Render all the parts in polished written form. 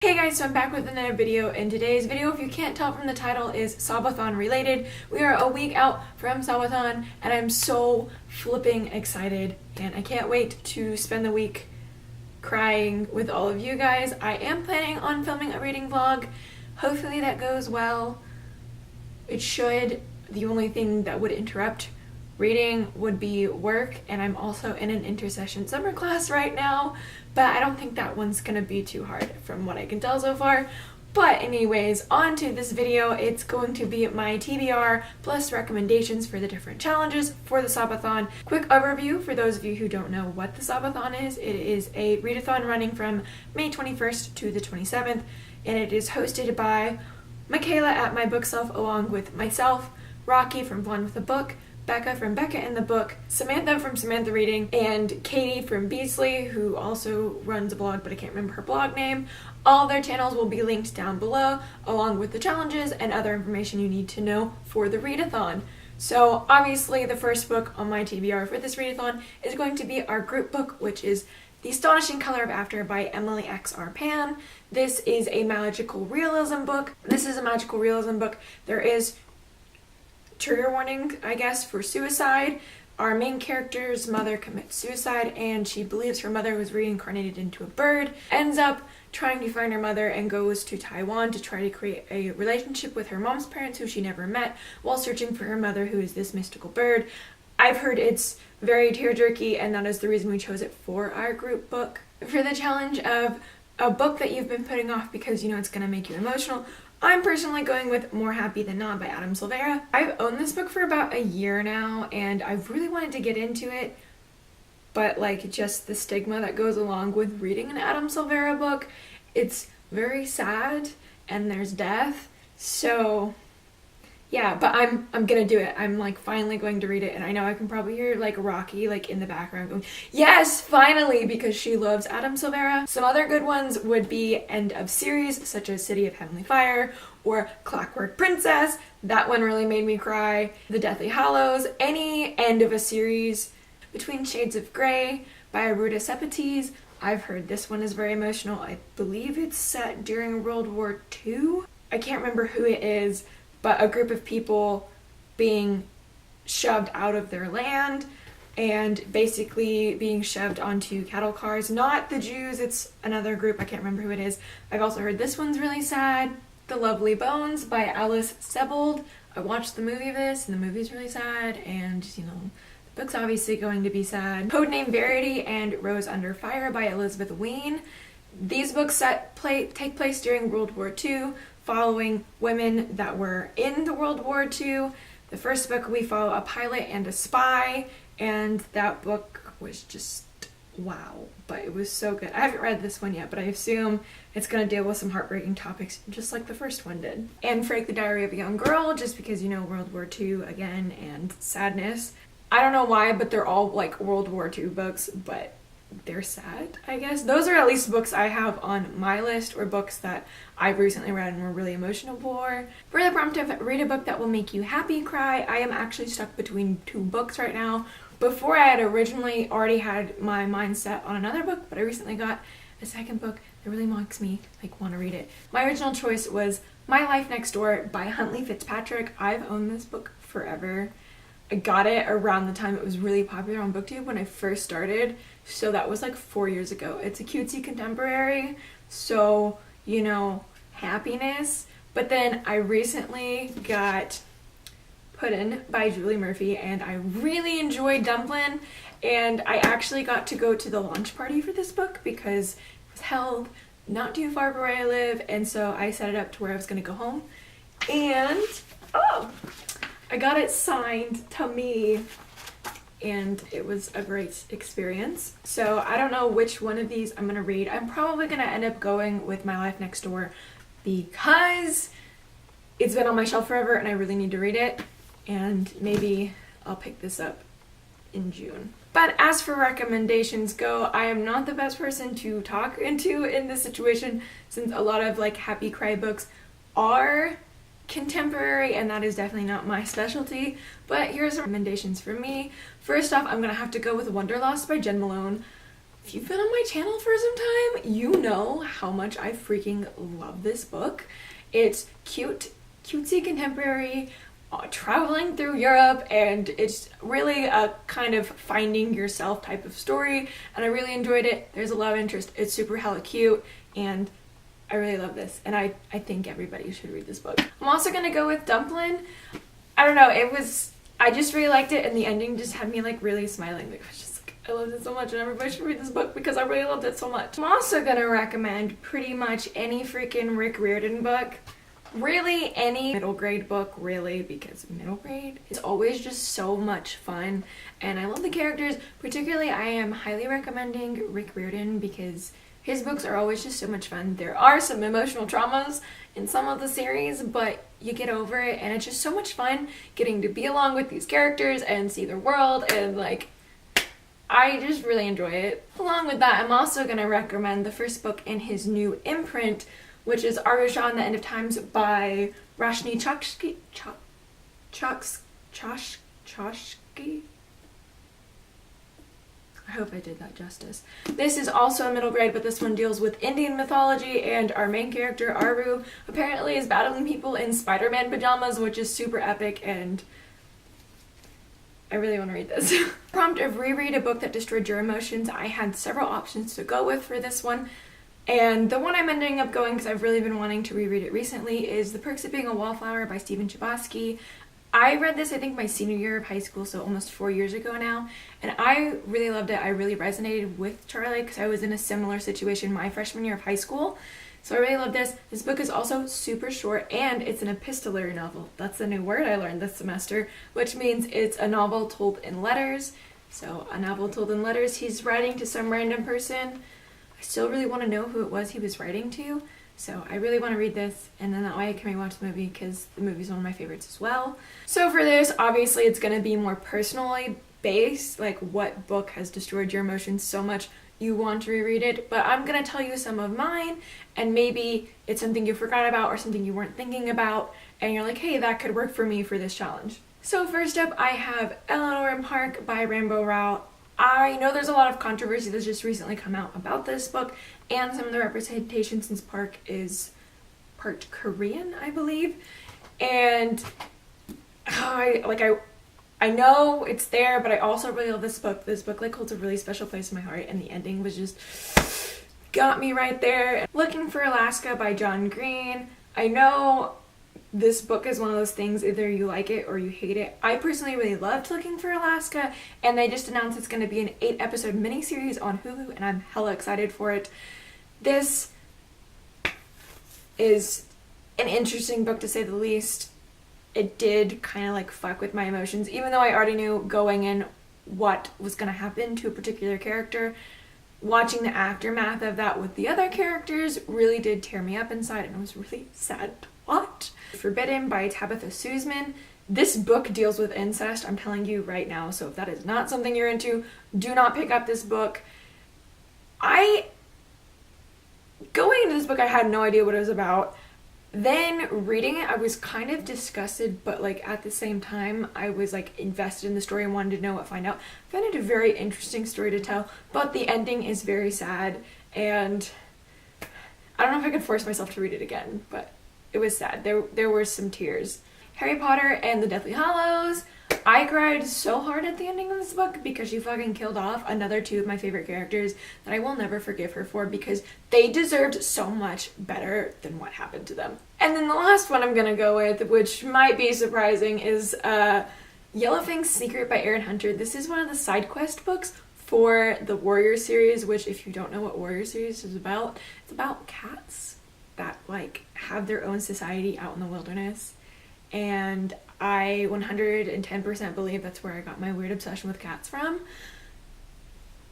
Hey guys, so I'm back with another video, and today's video, if you can't tell from the title, is SobAthon related. We are a week out from SobAthon, and I'm so flipping excited, and I can't wait to spend the week crying with all of you guys. I am planning on filming a reading vlog. Hopefully that goes well. It should. The only thing that would interrupt reading would be work, and I'm also in an intercession summer class right now, but I don't think that one's gonna be too hard from what I can tell so far. But anyways, on to this video. It's going to be my TBR plus recommendations for the different challenges for the SobAthon. Quick overview for those of you who don't know what the SobAthon is. It is a readathon running from May 21st to the 27th, and it is hosted by Michaela at My Bookshelf along with myself, Rocky from Blonde with a Book, Becca from Becca in the Book, Samantha from Samantha Reading, and Katie from Beasley, who also runs a blog, but I can't remember her blog name. All their channels will be linked down below, along with the challenges and other information you need to know for the readathon. So obviously the first book on my TBR for this readathon is going to be our group book, which is The Astonishing Color of After by Emily X.R. Pan. This is a magical realism book. There is trigger warning, I guess, for suicide. Our main character's mother commits suicide, and she believes her mother was reincarnated into a bird, ends up trying to find her mother and goes to Taiwan to try to create a relationship with her mom's parents, who she never met, while searching for her mother, who is this mystical bird. I've heard it's very tearjerky, and that is the reason we chose it for our group book. For the challenge of a book that you've been putting off because you know it's going to make you emotional, I'm personally going with More Happy Than Not by Adam Silvera. I've owned this book for about a year now, and I've really wanted to get into it, but like just the stigma that goes along with reading an Adam Silvera book, it's very sad, and there's death, so yeah, but I'm gonna do it. I'm like finally going to read it, and I know I can probably hear like Rocky like in the background going, yes, finally, because she loves Adam Silvera. Some other good ones would be end of series, such as City of Heavenly Fire or Clockwork Princess. That one really made me cry. The Deathly Hallows, any end of a series. Between Shades of Grey by Aruda Sepetys. I've heard this one is very emotional. I believe it's set during World War II. I can't remember who it is, but a group of people being shoved out of their land and basically being shoved onto cattle cars. Not the Jews, it's another group, I can't remember who it is. I've also heard this one's really sad. The Lovely Bones by Alice Sebold. I watched the movie of this, and the movie's really sad, and you know, the book's obviously going to be sad. Codename Verity and Rose Under Fire by Elizabeth Wein. These books take place during World War II, following women that were in the World War II. The first book, we follow a pilot and a spy, and that book was just wow, but it was so good. I haven't read this one yet, but I assume it's going to deal with some heartbreaking topics just like the first one did. Anne Frank, The Diary of a Young Girl, just because, you know, World War II again, and sadness. I don't know why, but they're all like World War II books, but they're sad, I guess. Those are at least books I have on my list, or books that I've recently read and were really emotional for. For the prompt of read a book that will make you happy, cry, I am actually stuck between two books right now. Before, I had originally already had my mind set on another book, but I recently got a second book that really makes me like want to read it. My original choice was My Life Next Door by Huntley Fitzpatrick. I've owned this book forever. I got it around the time it was really popular on BookTube when I first started, so that was like 4 years ago. It's a cutesy contemporary, so, you know, happiness. But then I recently got Put In by Julie Murphy, and I really enjoyed Dumplin', and I actually got to go to the launch party for this book because it was held not too far from where I live, and so I set it up to where I was going to go home, and I got it signed to me, and it was a great experience. So I don't know which one of these I'm going to read. I'm probably going to end up going with My Life Next Door because it's been on my shelf forever and I really need to read it, and maybe I'll pick this up in June. But as for recommendations go, I am not the best person to talk into in this situation, since a lot of like happy cry books are contemporary, and that is definitely not my specialty. But here's some recommendations for me. First off, I'm gonna have to go with Wonderlost by Jen Malone. If you've been on my channel for some time, you know how much I freaking love this book. It's cute, cutesy contemporary, traveling through Europe, and it's really a kind of finding yourself type of story, and I really enjoyed it. There's a love interest. It's super hella cute, and I really love this, and I think everybody should read this book. I'm also gonna go with Dumplin'. I don't know, I just really liked it, and the ending just had me like really smiling. Like, I was just like, I loved it so much, and everybody should read this book because I really loved it so much. I'm also gonna recommend pretty much any freaking Rick Riordan book. Really any middle grade book, really, because middle grade is always just so much fun, and I love the characters. Particularly, I am highly recommending Rick Riordan because his books are always just so much fun. There are some emotional traumas in some of the series, but you get over it, and it's just so much fun getting to be along with these characters and see their world, and like, I just really enjoy it. Along with that, I'm also going to recommend the first book in his new imprint, which is Arushan, The End of Times by Roshni Chokshi. I hope I did that justice. This is also a middle grade, but this one deals with Indian mythology, and our main character, Aru, apparently is battling people in Spider-Man pajamas, which is super epic, and I really want to read this. Prompt of Reread, a book that destroyed your emotions. I had several options to go with for this one, and the one I'm ending up going, because I've really been wanting to reread it recently, is The Perks of Being a Wallflower by Stephen Chbosky. I read this, I think, my senior year of high school, so almost 4 years ago now, and I really loved it. I really resonated with Charlie because I was in a similar situation my freshman year of high school, so I really love this. This book is also super short, and it's an epistolary novel. That's a new word I learned this semester, which means it's a novel told in letters. So a novel told in letters. He's writing to some random person. I still really want to know who it was he was writing to, so I really want to read this, and then that way I can rewatch the movie because the movie is one of my favorites as well. So for this, obviously it's going to be more personally based, like what book has destroyed your emotions so much you want to reread it, but I'm going to tell you some of mine, and maybe it's something you forgot about or something you weren't thinking about, and you're like, hey, that could work for me for this challenge. So first up, I have Eleanor in Park by Rambo Rao. I know there's a lot of controversy that's just recently come out about this book, and some of the representation, since Park is part Korean, I believe, and I know it's there, but I also really love this book. This book like holds a really special place in my heart, and the ending was just got me right there. Looking for Alaska by John Green. I know this book is one of those things, either you like it or you hate it. I personally really loved Looking for Alaska, and they just announced it's going to be an 8-episode miniseries on Hulu, and I'm hella excited for it. This is an interesting book to say the least. It did kind of like fuck with my emotions, even though I already knew going in what was going to happen to a particular character. Watching the aftermath of that with the other characters really did tear me up inside, and it was really sad to watch. Forbidden by Tabitha Sussman. This book deals with incest, I'm telling you right now, so if that is not something you're into, do not pick up this book. Going into this book, I had no idea what it was about. Then reading it, I was kind of disgusted, but like at the same time, I was like invested in the story and wanted to know what find out. I found it a very interesting story to tell, but the ending is very sad, and I don't know if I could force myself to read it again, but it was sad. There were some tears. Harry Potter and the Deathly Hallows. I cried so hard at the ending of this book because she fucking killed off another 2 of my favorite characters that I will never forgive her for, because they deserved so much better than what happened to them. And then the last one I'm gonna go with, which might be surprising, is Yellowfang's Secret by Erin Hunter. This is one of the side quest books for the Warrior series, which, if you don't know what Warrior series is about, it's about cats that like have their own society out in the wilderness, and I 110% believe that's where I got my weird obsession with cats from.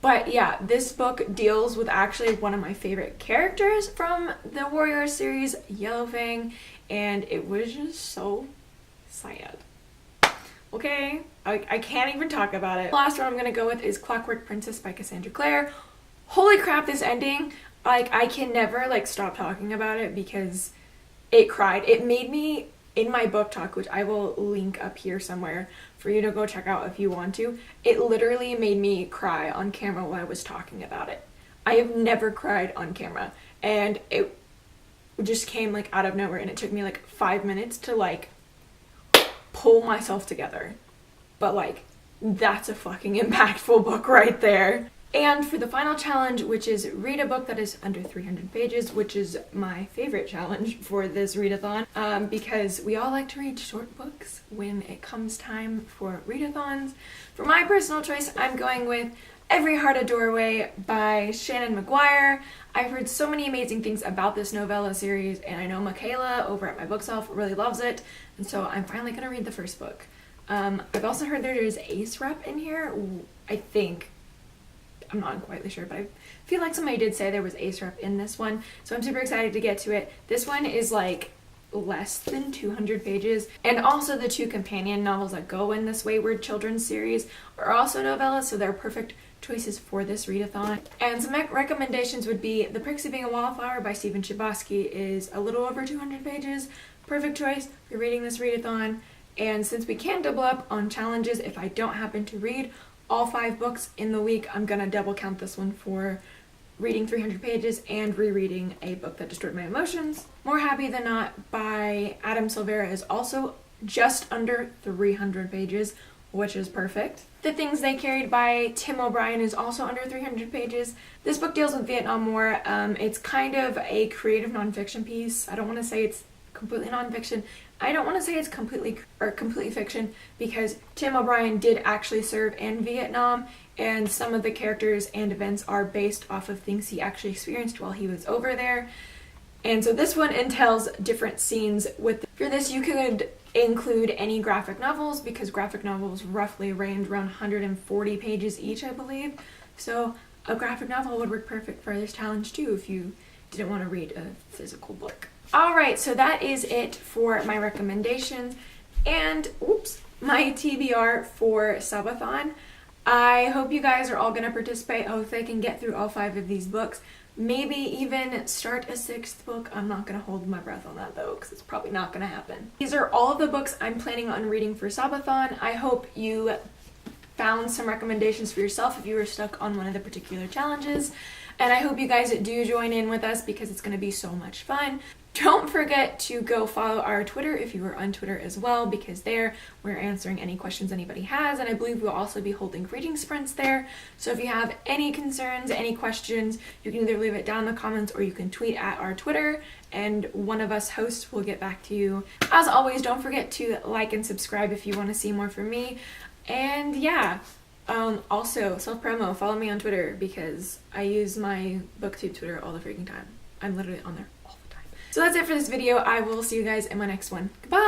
But yeah, this book deals with actually one of my favorite characters from the Warrior series, Yellowfang, and it was just so sad. Okay, I can't even talk about it. The last one I'm gonna go with is Clockwork Princess by Cassandra Clare. Holy crap, this ending, like I can never like stop talking about it because it cried. It made me in my book talk, which I will link up here somewhere for you to go check out if you want to. It literally made me cry on camera while I was talking about it. I have never cried on camera, and it just came like out of nowhere, and it took me like 5 minutes to like pull myself together. But like, that's a fucking impactful book right there. And for the final challenge, which is read a book that is under 300 pages, which is my favorite challenge for this readathon, because we all like to read short books when it comes time for readathons. For my personal choice, I'm going with Every Heart a Doorway by Shannon McGuire. I've heard so many amazing things about this novella series, and I know Michaela over at my bookshelf really loves it, and so I'm finally going to read the first book. I've also heard there is Ace Rep in here, I think. I'm not entirely sure, but I feel like somebody did say there was Ace Rep in this one, so I'm super excited to get to it. This one is like less than 200 pages, and also the 2 companion novels that go in this Wayward Children's series are also novellas, so they're perfect choices for this readathon. And some recommendations would be The Perks of Being a Wallflower by Stephen Chbosky is a little over 200 pages. Perfect choice for reading this readathon. And since we can double up on challenges, if I don't happen to read all 5 books in the week, I'm gonna double count this one for reading 300 pages and rereading A Book That Destroyed My Emotions. More Happy Than Not by Adam Silvera is also just under 300 pages, which is perfect. The Things They Carried by Tim O'Brien is also under 300 pages. This book deals with Vietnam War. It's kind of a creative nonfiction piece. I don't want to say it's completely nonfiction. I don't want to say it's completely fiction, because Tim O'Brien did actually serve in Vietnam, and some of the characters and events are based off of things he actually experienced while he was over there. And so this one entails different scenes with. For this, you could include any graphic novels, because graphic novels roughly range around 140 pages each, I believe. So a graphic novel would work perfect for this challenge too if you didn't want to read a physical book. Alright, so that is it for my recommendations and my TBR for SobAthon. I hope you guys are all going to participate. I hope they can get through all 5 of these books. Maybe even start a 6th book. I'm not going to hold my breath on that though, because it's probably not going to happen. These are all of the books I'm planning on reading for SobAthon. I hope you found some recommendations for yourself if you were stuck on one of the particular challenges. And I hope you guys do join in with us, because it's going to be so much fun. Don't forget to go follow our Twitter if you are on Twitter as well, because there we're answering any questions anybody has, and I believe we'll also be holding reading sprints there. So if you have any concerns, any questions, you can either leave it down in the comments or you can tweet at our Twitter, and one of us hosts will get back to you. As always, don't forget to like and subscribe if you want to see more from me. And yeah, also self-promo, follow me on Twitter, because I use my booktube Twitter all the freaking time. I'm literally on there all the time. So that's it for this video. I will see you guys in my next one. Goodbye!